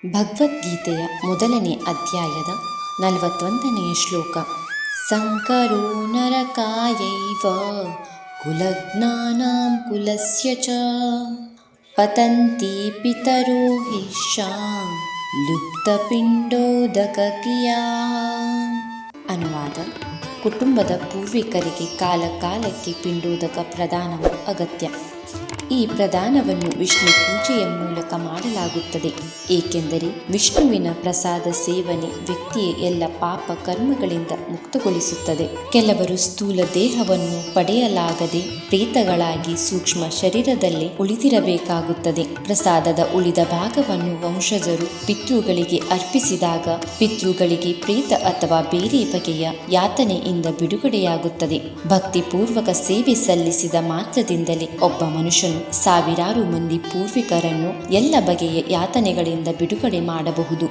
ಭಗವದ್ಗೀತೆಯ ಮೊದಲನೇ ಅಧ್ಯಾಯದ 41ನೆಯ ಶ್ಲೋಕ. ಸಂಕರೋ ನರಕಾಯೈವ ಕುಲಜ್ಞಾನಾಂ ಕುಲಸ್ಯ ಚ ಪತಂತಿ ಪಿತರೋ ಹ್ಯೇಷಾಂ ಲುಪ್ತಪಿಂಡೋದಕಕ್ರಿಯಾ. ಅನುವಾದ: ಕುಟುಂಬದ ಪೂರ್ವಿಕರಿಗೆ ಕಾಲ ಕಾಲಕ್ಕೆ ಪಿಂಡೋದಕ ಪ್ರದಾನವು ಅಗತ್ಯ. ಈ ಪ್ರದಾನವನ್ನು ವಿಷ್ಣು ಪೂಜೆಯ ಮೂಲಕ ಮಾಡಲಾಗುತ್ತದೆ, ಏಕೆಂದರೆ ವಿಷ್ಣುವಿನ ಪ್ರಸಾದ ಸೇವನೆ ವ್ಯಕ್ತಿಯ ಎಲ್ಲ ಪಾಪ ಕರ್ಮಗಳಿಂದ ಮುಕ್ತಗೊಳಿಸುತ್ತದೆ. ಕೆಲವರು ಸ್ಥೂಲ ದೇಹವನ್ನು ಪಡೆಯಲಾಗದೆ ಪ್ರೇತಗಳಾಗಿ ಸೂಕ್ಷ್ಮ ಶರೀರದಲ್ಲೇ ಉಳಿದಿರಬೇಕಾಗುತ್ತದೆ. ಪ್ರಸಾದದ ಉಳಿದ ಭಾಗವನ್ನು ವಂಶಜರು ಪಿತೃಗಳಿಗೆ ಅರ್ಪಿಸಿದಾಗ ಪಿತೃಗಳಿಗೆ ಪ್ರೇತ ಅಥವಾ ಬೇರೆ ಬಗೆಯ ಯಾತನೆಯಿಂದ ಬಿಡುಗಡೆಯಾಗುತ್ತದೆ. ಭಕ್ತಿಪೂರ್ವಕ ಸೇವೆ ಸಲ್ಲಿಸಿದ ಮಾತ್ರದಿಂದಲೇ ಒಬ್ಬ ಮನುಷ್ಯನು ಸಾವಿರಾರು ಮಂದಿ ಪೂರ್ವಿಕರನ್ನು ಎಲ್ಲ ಬಗೆಯ ಯಾತನೆಗಳಿಂದ ಬಿಡುಗಡೆ ಮಾಡಬಹುದು.